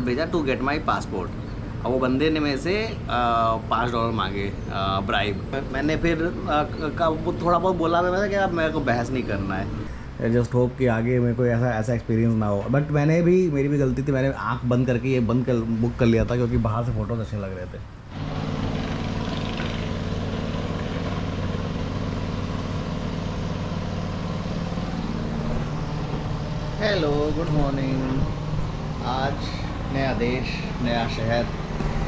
भेजा to get my passport. और वो बंदे ने मेरे से $5 मांगे ब्राइब। मैंने फिर वो थोड़ा बहुत बोला मैंने कि अब मेरे को बहस नहीं करना है। जस्ट होप कि आगे मेरे को ऐसा एक्सपीरियंस ना हो। बट मेरी भी गलती थी, मैंने आँख बंद करके ये बुक कर लिया था क्योंकि बाहर से फ़ोटोज अच्छे लग रहे थे। Hello, good morning. आज नया देश, नया शहर,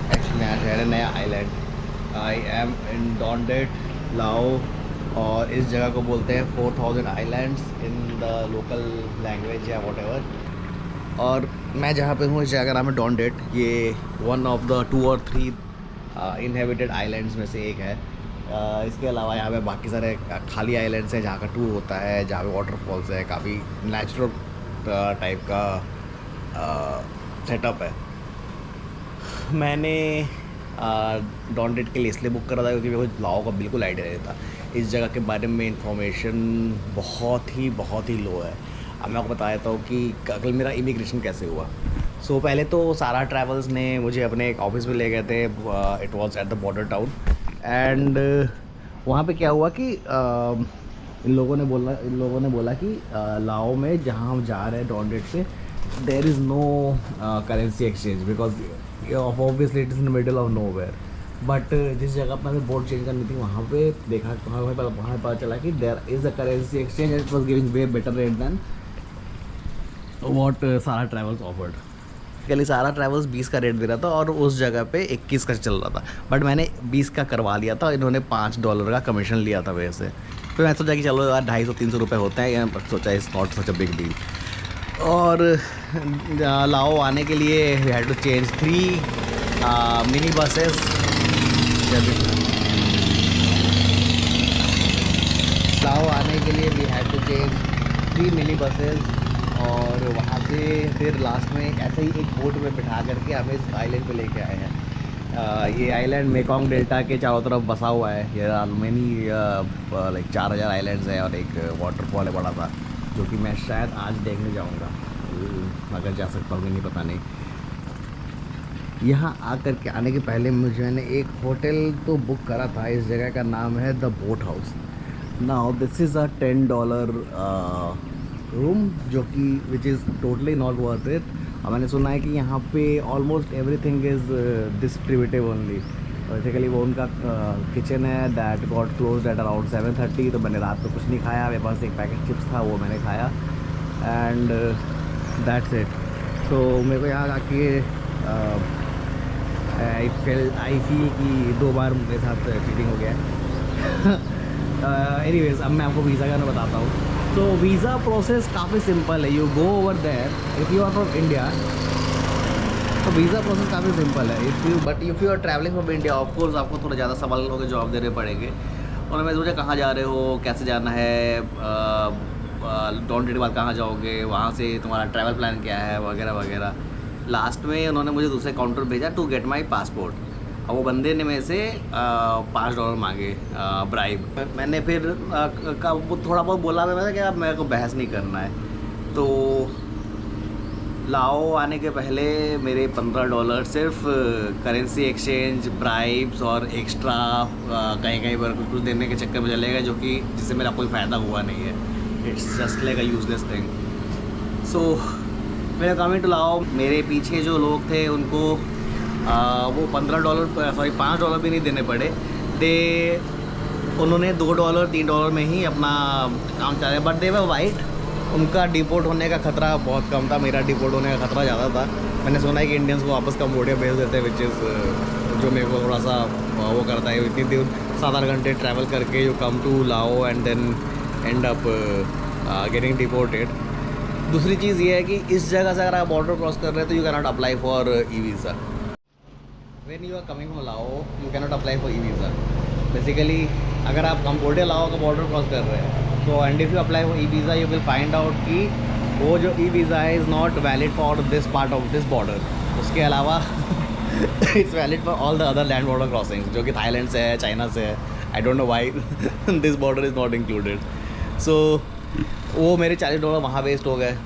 एक्चुअली नया शहर है, नया आइलैंड। आई एम इन डॉन्डेट, लाओ। और इस जगह को बोलते हैं 4000 islands in the local language या वॉट एवर। और मैं जहाँ पे हूँ इस जगह का नाम है डॉन्डेट। ये वन ऑफ द 2 और 3 इनहेबिटेड आइलैंड्स में से एक है। इसके अलावा यहाँ पे बाकी सारे खाली आइलैंड्स हैं जहाँ का टूर होता है, जहाँ पे वाटरफॉल्स है, काफ़ी नेचुरल टाइप का सेटअप है। मैंने डॉन्डेट के लिए इसलिए बुक करा था क्योंकि मेरे को लाओ का बिल्कुल आइडिया नहीं था। इस जगह के बारे में इंफॉर्मेशन बहुत ही लो है। अब मैं आपको बता देता हूँ कि कल मेरा इमिग्रेशन कैसे हुआ। सो पहले तो सारा ट्रैवल्स ने मुझे अपने एक ऑफिस में ले गए थे। It was at the border town. And वहाँ पे क्या हुआ कि इन लोगों ने बोला कि लाओ में जहाँ हम जा रहे हैं डॉन्डेट से, there is no currency exchange because obviously it is in middle of nowhere. But जिस जगह पर हमें बोर्ड चेंज करनी थी वहाँ पे देखा, वहाँ पता चला कि there is a currency exchange and it was giving way better rate than what सारा ट्रैवल्स ऑफर्ड। बेसिकली सारा ट्रैवल्स 20 का रेट दे रहा था और उस जगह पे 21 का चल रहा था। बट मैंने 20 का करवा लिया था। इन्होंने $5 का कमीशन लिया था मेरे से। फिर मैं सोचा कि चलो यार 250-300 रुपये होते हैं, या सोचा is not such a big deal. और लाओ आने के लिए we had to change 3 mini buses. Laos आने के लिए we had to change 3 mini buses. और वहाँ से फिर लास्ट में ऐसे ही एक बोट में बिठा करके हमें इस आइलैंड पे लेके आए हैं। ये आइलैंड मेकोंग डेल्टा के चारों तरफ बसा हुआ है। ये मैनी लाइक 4000 आइलैंड्स है और एक वाटरफॉल है बड़ा सा, जो कि मैं शायद आज देखने जाऊँगा, अगर जा सकता हूँ कि नहीं पता नहीं। यहाँ आकर के आने के पहले मैंने एक होटल तो बुक करा था। इस जगह का नाम है the boat house. Now this is a $10 room, जो कि which is totally not worth it. और मैंने सुना है कि यहाँ पे almost everything is distributive only. Basically वो उनका किचन है that got close at around 7:30। तो मैंने रात को कुछ नहीं खाया, मेरे पास एक पैकेट चिप्स था, वो मैंने खाया एंड दैट्स इट। सो मेरे को यहाँ आके आई फील कि 2 बार मेरे साथ चीटिंग हो गया है। एनीवेज, अब मैं आपको वीज़ा का बताता हूँ। तो वीज़ा प्रोसेस काफ़ी सिंपल है। You go over there if you are from India, तो वीज़ा प्रोसेस काफ़ी सिंपल है। If you are travelling from India, of course आपको थोड़ा ज़्यादा सवालों के जवाब देने पड़ेंगे। और मैं सोचा कहाँ जा रहे हो, कैसे जाना है, डॉन्डेट के बाद कहाँ जाओगे, वहाँ से तुम्हारा ट्रैवल प्लान क्या है, वगैरह वगैरह। लास्ट में उन्होंने मुझे दूसरे काउंटर भेजा टू गेट माई पासपोर्ट। और वो बंदे ने मेरे से $5 मांगे ब्राइब। मैंने फिर वो थोड़ा बहुत बोला मैंने कि अब मेरे को बहस नहीं करना है। तो लाओ आने के पहले मेरे $15 सिर्फ करेंसी एक्सचेंज, ब्राइब्स और एक्स्ट्रा कहीं पर कुछ देने के चक्कर में चले गए, जो कि जिससे मेरा कोई फ़ायदा हुआ नहीं है। It's just like a useless thing. So मेरा कमिंग टू लाओ, मेरे पीछे जो लोग थे उनको वो $5 भी नहीं देने पड़े। उन्होंने $2, $3 में ही अपना काम चलाया। बट दे वर वाइट, उनका डिपोर्ट होने का खतरा बहुत कम था, मेरा डिपोर्ट होने का खतरा ज़्यादा था। मैंने सुना है कि इंडियंस को वापस कंबोडिया भेज देते हैं, विच इज़ जो मेरे को थोड़ा सा वो करता है। इतनी देर 7-8 घंटे ट्रैवल करके you come to Laos and then end up getting deported. दूसरी चीज़ ये है कि इस जगह से अगर आप बॉर्डर क्रॉस कर रहे हैं तो you can not apply for E visa. When you are coming from Laos you can not apply for E visa. Basically अगर आप कंबोडिया लाओ का बॉर्डर क्रॉस कर रहे हैं तो and if you apply for E visa you will find out कि वो जो ई वीज़ा है is not valid for this part of this border. उसके अलावा it's valid for all the other land border crossings, जो कि Thailand से है, चाइना से है। I don't know why this border is not included. So वो मेरे $40 वहाँ वेस्ट हो गए।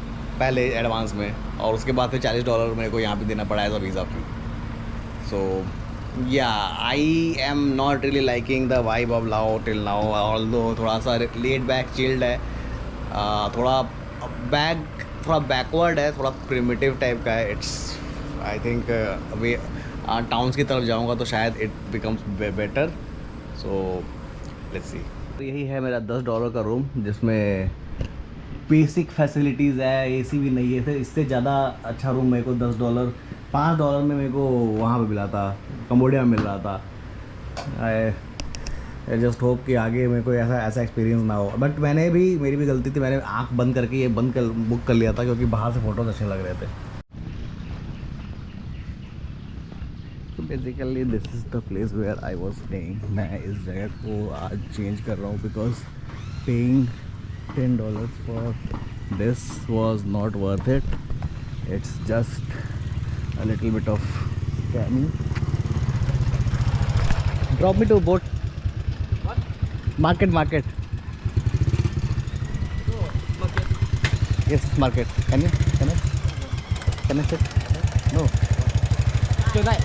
पहले एडवांस में, और उसके बाद फिर $40 मेरे को यहाँ पे देना पड़ा एज अ वीज़ा फी। सो या I am not really liking the vibe of लाओ टिल नाउ, ऑल्दो थोड़ा सा लेड बैक चिल्ड है, थोड़ा थोड़ा बैकवर्ड है, थोड़ा प्रिमिटिव टाइप का है। It's I think way towns की तरफ जाऊँगा तो शायद it becomes better. So let's see. तो यही है मेरा $10 का रूम, जिसमें बेसिक फैसिलिटीज़ है, एसी भी नहीं है। फिर इससे ज़्यादा अच्छा रूम मेरे को $5 में मेरे को वहाँ पे मिला था, कंबोडिया में मिल रहा था। आई जस्ट होप कि आगे मेरे को ऐसा एक्सपीरियंस ना हो। बट मेरी भी गलती थी, मैंने आँख बंद करके ये बुक कर लिया था, क्योंकि बाहर से फ़ोटोज़ अच्छे लग रहे थे। तो basically this is the place where I was staying. मैं इस जगह को आज चेंज कर रहा हूँ, because paying $10 for this was not worth it. It's just a little bit of scamming. Drop me to boat. What? Market. No, market. Yes, market. Can I sit? No. Tonight.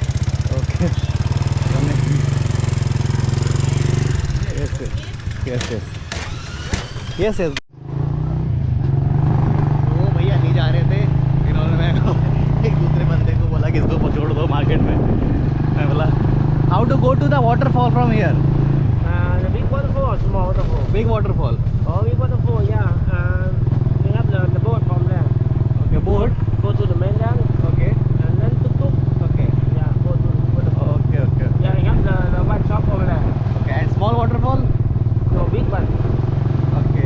Okay. Yes. वो भैया नहीं जा रहे थे, इन्होंने मैं एक दूसरे बंदे को बोला कि इसको पछोड़ दो मार्केट में। मैं बोला how to go to the waterfall from here? The big waterfall or small waterfall? Big waterfall. Oh, big waterfall, yeah. We have the boat from there. Okay, boat. Go to the mainland okay and then tuk-tuk. Okay Yeah, go to the waterfall. Okay Yeah, we have the white shop over there. Okay. And small waterfall? No, big one. Okay.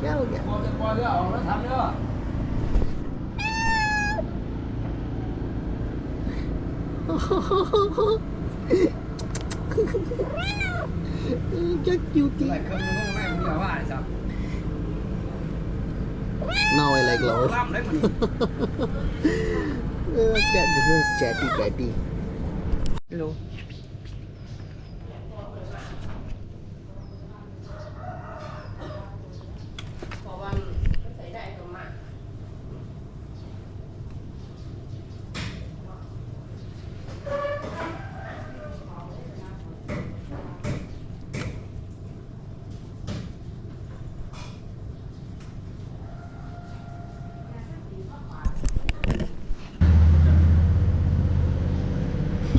क्या हो गया? क्या cutie. Now I like love. Cat, this is chatty patty. Hello.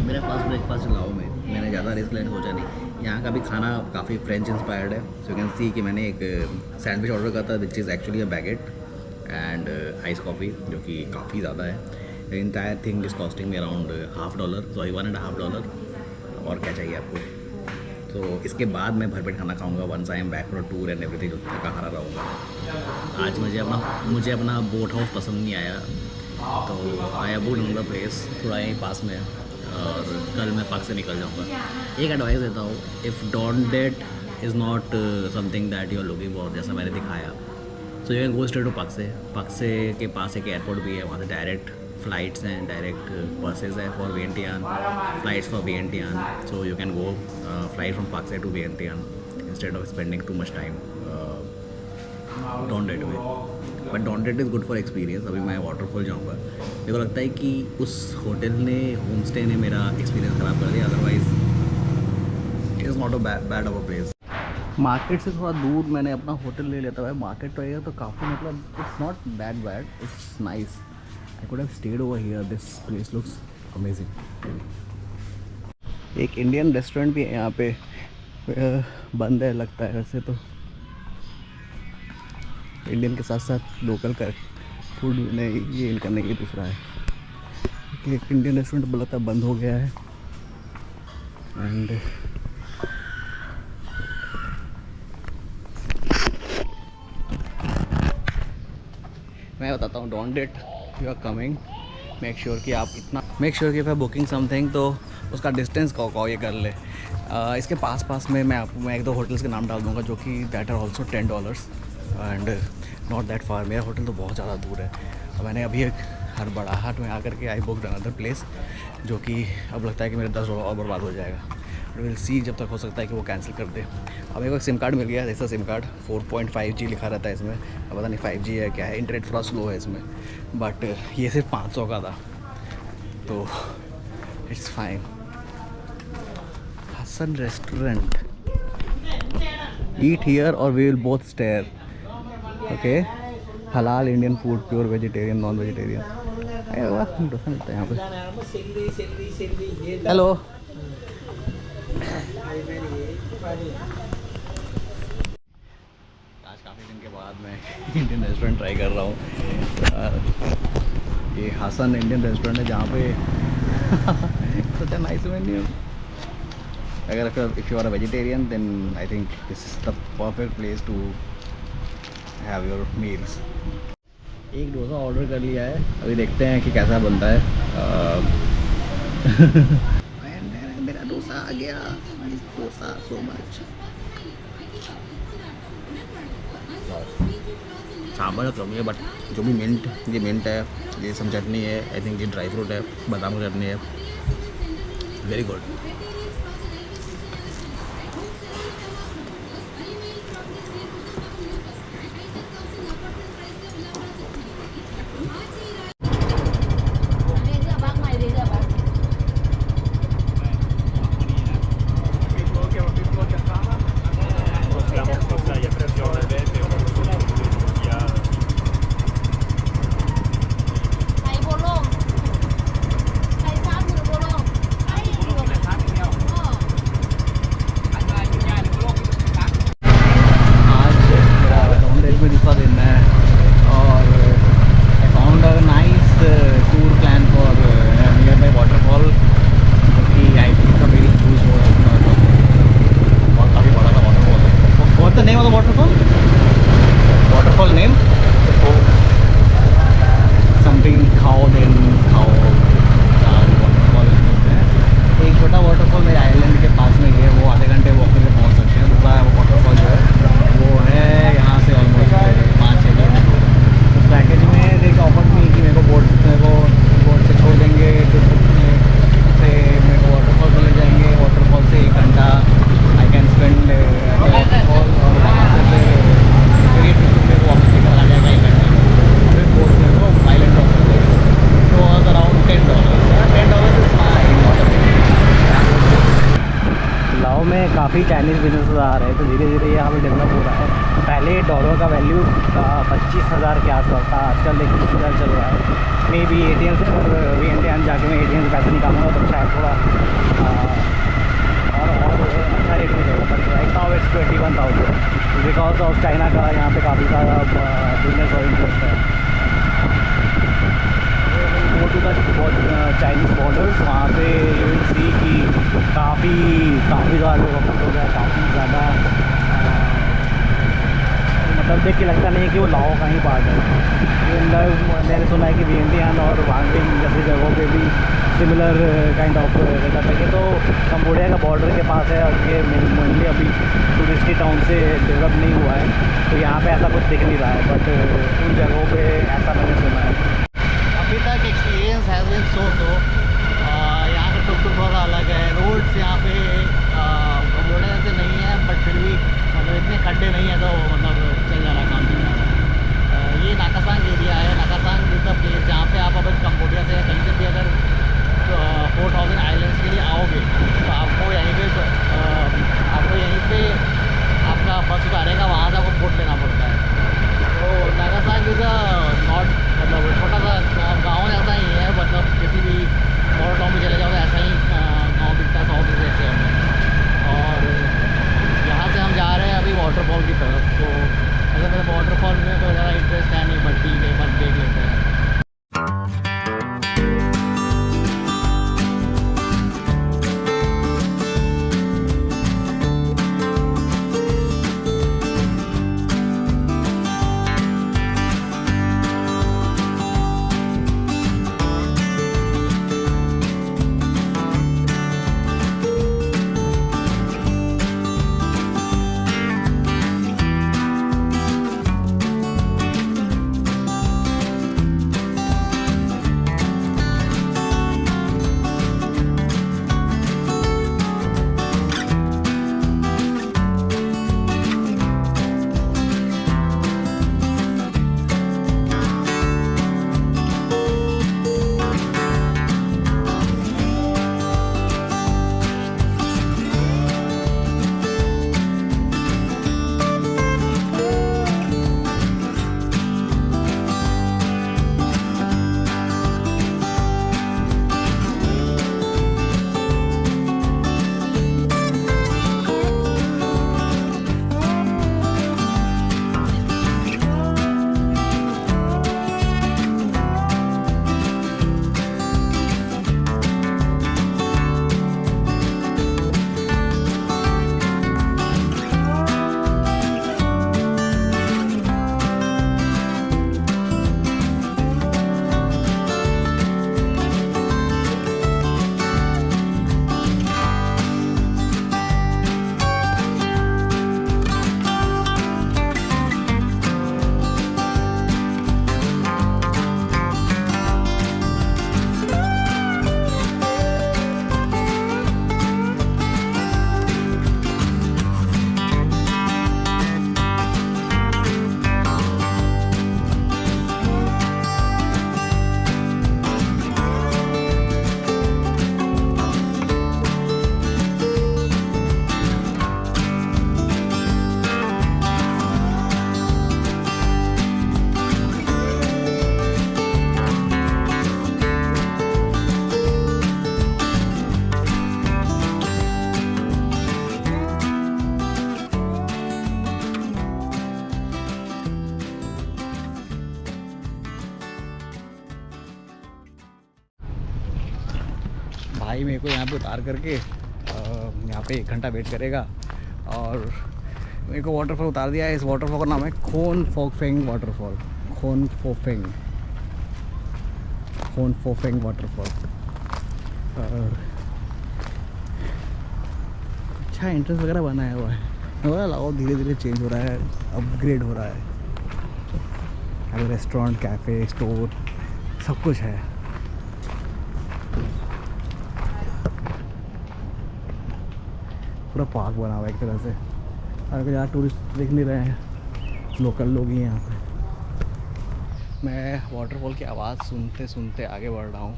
मेरा first breakfast लाओ में, मैंने ज़्यादा risk लेने सोचा नहीं। यहाँ का भी खाना काफ़ी फ्रेंच इंस्पायर्ड है। सो यू कैन सी कि मैंने एक सैंडविच ऑर्डर करा था, which is actually a baguette and ice coffee, जो कि काफ़ी ज़्यादा है। The entire thing is costing me around $1.5, sorry $1.5। और क्या चाहिए आपको? तो इसके बाद मैं भरपेट खाना खाऊंगा once I am back for tour and everything, जो थका हारा रहूँगा। आज मुझे अपना बोट हाउस पसंद नहीं आया, तो आई अबूड अनदर प्लेस थोड़ा यहीं पास में, और कल मैं पाक से निकल जाऊँगा। एक एडवाइस देता हूँ, if Don Det is not something that you are looking for, जैसा मैंने दिखाया, so you can go straight to Pakse के पास एक एयरपोर्ट भी है, वहाँ से डायरेक्ट फ्लाइट्स हैं, डायरेक्ट बसेज है for Vientiane, flights for Vientiane. So you can go flight from Pakse to Vientiane instead of spending too much time Don Det में। But Don Det is good for experience. अभी मैं waterfall जाऊँगा, मेरे को लगता है कि उस होटल ने, होम स्टे ने मेरा एक्सपीरियंस ख़राब कर दिया, otherwise it is not a bad of a place. Market से थोड़ा दूर मैंने अपना होटल ले लेता है। मार्केट रहेगा तो काफ़ी, मतलब it's not that bad, it's nice. I could have stayed over here, this place looks amazing. एक इंडियन रेस्टोरेंट भी है यहाँ पे, बंद है लगता है। वैसे तो इंडियन के साथ साथ लोकल का फूड नहीं, ये इन करने के लिए दूसरा है कि एक इंडियन रेस्टोरेंट बोला था बंद हो गया है। एंड मैं बताता हूँ, don't it you are coming, make sure कि आप इतना मेक श्योर कि बुकिंग समथिंग तो उसका डिस्टेंस कहो ये कर ले। इसके पास में मैं आपको एक दो होटल्स के नाम डाल दूँगा जो कि that are also $10 and not that far. मेरा होटल तो बहुत ज़्यादा दूर है और मैंने अभी एक हड़बड़ाहट में आकर के आई बुकड अनदर प्लेस जो कि अब लगता है कि मेरे $10 और बर्बाद हो जाएगा। विल सी, जब तक हो सकता है कि वो कैंसिल कर दे। अब मेरे को एक सिम कार्ड मिल गया है, जैसा सिम कार्ड 4.5G लिखा रहता है इसमें, अब पता नहीं 5G है क्या है, इंटरनेट थोड़ा स्लो है इसमें, बट ये सिर्फ 500 का था तो it's fine. Hasan restaurant, eat here और we will both stair, okay. हलाल Indian food, pure vegetarian, non vegetarian. Dosa मिलता है यहाँ पे। हेलो, आज काफ़ी दिन के बाद मैं इंडियन रेस्टोरेंट ट्राई कर रहा हूँ। ये हसन इंडियन रेस्टोरेंट है जहाँ पे सच अ नाइस मेन्यू। अगर if you are a vegetarian then I think this is the perfect place to have your meals. एक डोसा ऑर्डर कर लिया है, अभी देखते हैं कि कैसा बनता है। मेरा डोसा आ गया, डोसा सो मच। सांभर कम है बट जो भी मिंट, ये मिंट है, ये सब चटनी है, आई थिंक ये ड्राई फ्रूट है, बादाम की चटनी है, वेरी गुड। काफ़ी चाइनीज़ बिजनेस आ रहे हैं तो धीरे धीरे यहाँ पे डेवलप हो रहा है। पहले डॉलर का वैल्यू 25,000 के आसपास था, आजकल 21,000 चल रहा है। मे बी ATM से VNTN जाके मैं ATM से पैसे निकालूंगा तो शायद थोड़ा और अच्छा रेट में जाएगा, but right now it's 21,000 because of China का यहाँ पे काफ़ी सारा बिजनेस और इंटरेस्ट है। Go to the Chinese borders, वहाँ पे यू विल सी कि काफ़ी ज़्यादा लोग हो गया, काफ़ी ज़्यादा मतलब देख के लगता नहीं है कि वो लाओ का ही पार्ट है। मैंने सुना है कि वियतनाम और वांगडिंग जैसी जगहों पे भी सिमिलर काइंड ऑफ सेटअप है। तो कंबोडिया का बॉर्डर के पास है और ये मेनली अभी टूरिस्टी टाउन से डेवलप नहीं हुआ है, तो यहाँ पे ऐसा कुछ दिख नहीं रहा है, बट उन जगहों पे ऐसा मैंने सुना है। अभी तक एक्सपीरियंस हैज़ बीन सो यहाँ का टुक थोड़ा अलग है। रोड्स यहाँ पे कंबोडिया से नहीं है, बट फिर भी मतलब इतने खड्डे नहीं है तो मतलब चल जा रहा है, काम चल जा रहा है। ये नाकासांग एरिया है। नाकासांग इज द प्लेस जहाँ पे आप अगर कंबोडिया से कहीं से भी अगर 4000 आइलैंड्स के लिए आओगे तो आपको यहीं पे आपका बस उतारेगा, वहाँ से आपको बोट लेना पड़ता है। तो नाकासांग इज़ नॉट मतलब छोटा सा गाँव जैसा ही है, मतलब किसी भी भाई मेरे को यहाँ पे उतार करके यहाँ पे 1 घंटा वेट करेगा और मेरे को वाटरफॉल उतार दिया है। इस वाटरफॉल का नाम है खोन Phapheng waterfall. Khon Phapheng waterfall. अच्छा एंट्रेंस वगैरह बनाया हुआ है। लगाओ धीरे धीरे चेंज हो रहा है, अपग्रेड हो रहा है। अगर रेस्टोरेंट, कैफ़े, स्टोर सब कुछ है। पूरा पार्क बना हुआ है एक तरह से। अगर यहाँ टूरिस्ट देख नहीं रहे हैं, लोकल लोग ही हैं यहाँ पे। मैं वाटरफॉल की आवाज़ सुनते सुनते आगे बढ़ रहा हूँ।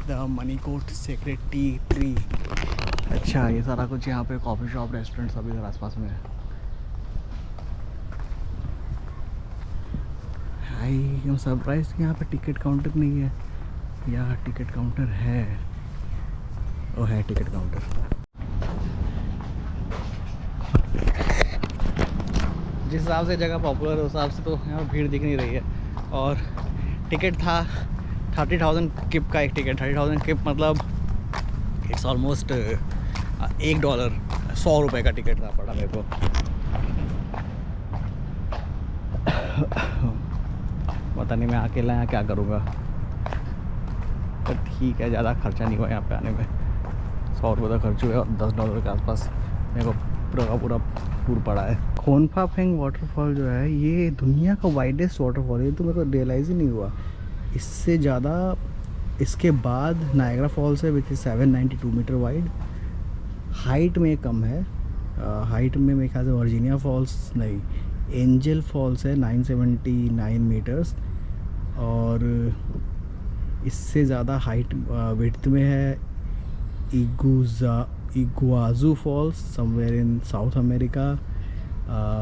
द मनीकोट सेक्रेट टी ट्री। अच्छा ये सारा कुछ यहाँ पे कॉफ़ी शॉप, रेस्टोरेंट सब इधर आसपास में है। आई एम सरप्राइज कि यहाँ पे टिकट काउंटर नहीं है। यहाँ टिकट काउंटर है। ओ है टिकट काउंटर। जिस हिसाब से जगह पॉपुलर है उस हिसाब से तो यहाँ पे भीड़ दिख नहीं रही है। और टिकट था 30,000 किप का एक टिकट। 30,000 किप मतलब इट्स ऑलमोस्ट $1, 100 रुपये का टिकट था पड़ा मेरे को। पता नहीं मैं अकेला यहाँ क्या करूँगा, पर ठीक है, ज़्यादा खर्चा नहीं हुआ यहाँ पे आने में। 100 रुपये का खर्च हुआ और $10 के आसपास मेरे को पूरा का पूरा टूर पड़ा है। खोन फोफेंग वाटरफॉल जो है ये दुनिया का वाइडेस्ट वाटरफॉल है। ये तो मेरे को रियलाइज़ ही नहीं हुआ। इससे ज़्यादा इसके बाद नायग्रा फॉल्स है which is 792 metre wide. Height में कम है। हाइट में मेरे ख्याल से वर्जीनिया फॉल्स नहीं, एंजल फॉल्स है 979 मीटर्स। और इससे ज़्यादा हाइट विड्थ में है Iguazu Falls somewhere in South America.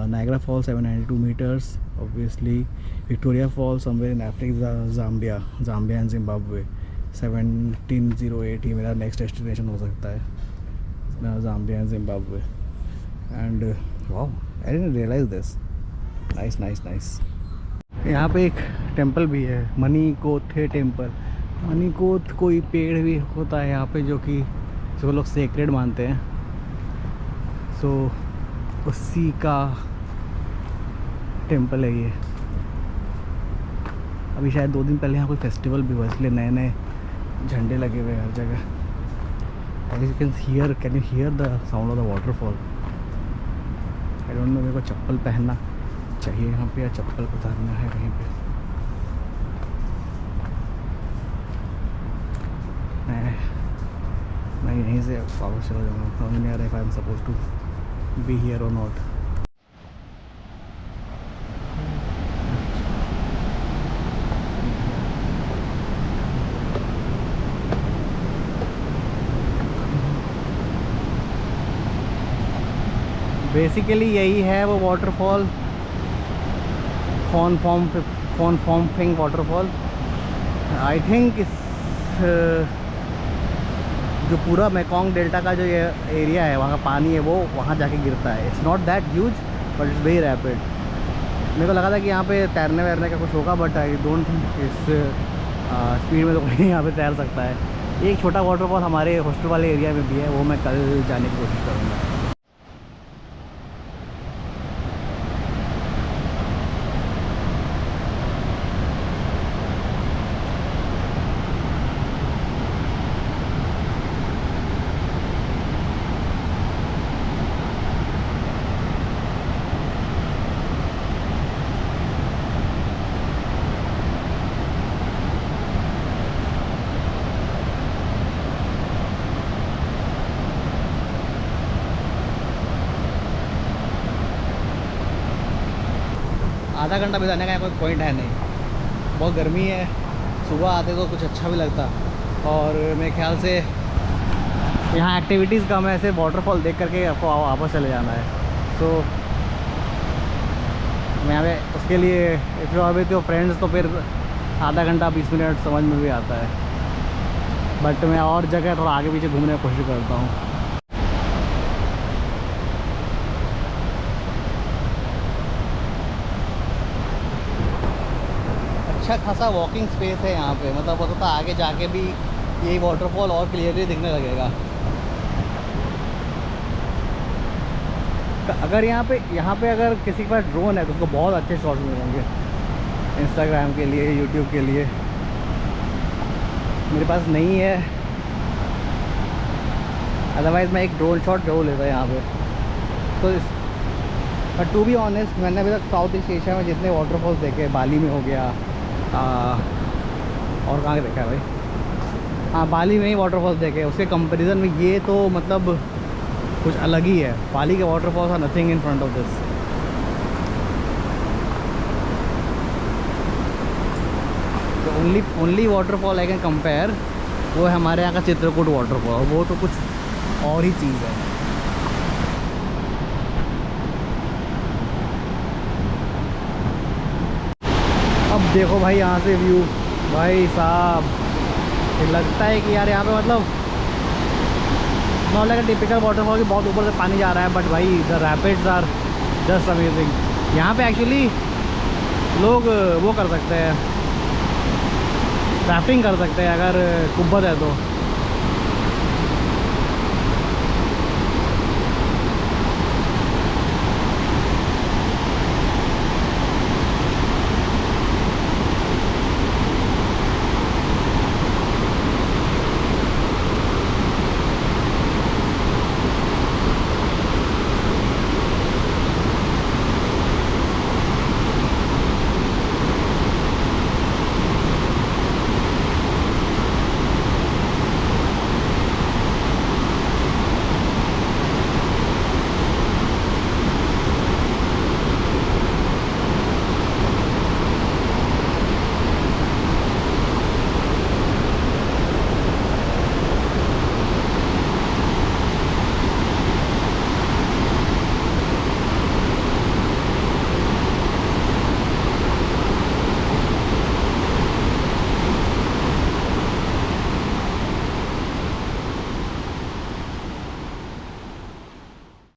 Niagara Falls 792 metres obviously. Victoria Falls somewhere in Africa, Zambia and Zimbabwe 1708। ये मेरा नेक्स्ट डेस्टिनेशन हो सकता है, Zambia and Zimbabwe. And wow, I didn't realise this. Nice. यहाँ पे एक टेंपल भी है, मनीकोथे टेंपल। मनीकोथ कोई पेड़ भी होता है यहाँ पे जो कि जो लोग सेक्रेड मानते हैं। सो उसी का टेंपल है ये। अभी शायद 2 दिन पहले यहाँ कोई फेस्टिवल भी हुआ, इसलिए नए नए झंडे लगे हुए हैं हर जगह। Can you here the sound of the waterfall. I don't no मेरे को चप्पल पहनना चाहिए यहाँ पे या चप्पल उतारना है कहीं पे। मैं यहीं से वापस चला जाऊँगा। समझ नहीं आ रहा है I am suppose to be here और नॉट। बेसिकली यही है वो waterfall, Khon Phapheng waterfall. I think इस जो पूरा मेकोंग डेल्टा का जो ये एरिया है वहाँ का पानी है वो वहाँ जाके गिरता है। It's not that huge but it's very rapid. मेरे को लगा था कि यहाँ पे तैरने वैरने का कुछ होगा, बट आई डोंट थिंक इस स्पीड में तो कोई यहाँ पे तैर सकता है। एक छोटा वाटरफॉल हमारे हॉस्टल वाले एरिया में भी है, वो मैं कल जाने की कोशिश करूँगा। आधा घंटा बिताने का कोई पॉइंट है नहीं, बहुत गर्मी है। सुबह आते तो कुछ अच्छा भी लगता, और मेरे ख्याल से यहाँ एक्टिविटीज़ कम है, ऐसे वाटरफॉल देख करके आपको वापस चले जाना है। तो मैं यहाँ पे उसके लिए if you are with your friends तो फिर आधा घंटा 20 मिनट समझ में भी आता है। बट मैं और जगह थोड़ा आगे पीछे घूमने की कोशिश करता हूँ। अच्छा खासा वॉकिंग स्पेस है यहाँ पे, मतलब वो तो आगे जाके भी यही वाटरफॉल और क्लियरली दिखने लगेगा। अगर यहाँ पे अगर किसी के पास ड्रोन है तो उसको बहुत अच्छे शॉट्स मिलेंगे इंस्टाग्राम के लिए, यूट्यूब के लिए। मेरे पास नहीं है, अदरवाइज़ मैं एक ड्रोन शॉट जरूर लेता यहाँ पे। तो बट टू बी ऑनेस्ट, मैंने अभी तक साउथ ईस्ट एशिया में जितने वाटरफॉल्स देखे, बाली में हो गया, और कहाँ देखा है भाई, हाँ बाली में ही वाटरफॉल्स देखे, उसके कंपैरिजन में ये तो मतलब कुछ अलग ही है। बाली के waterfalls are nothing in front of this. Only waterfall I can compare वो है हमारे यहाँ का चित्रकूट वाटरफॉल, वो तो कुछ और ही चीज़ है। अब देखो भाई यहाँ से व्यू, भाई साहब ये लगता है कि यार यहाँ पे मतलब नॉट लाइक टिपिकल वाटरफॉल की बहुत ऊपर से पानी जा रहा है, बट भाई the rapids are just amazing. यहाँ पे एक्चुअली लोग वो कर सकते हैं, राफ्टिंग कर सकते हैं अगर कुब्बत है तो।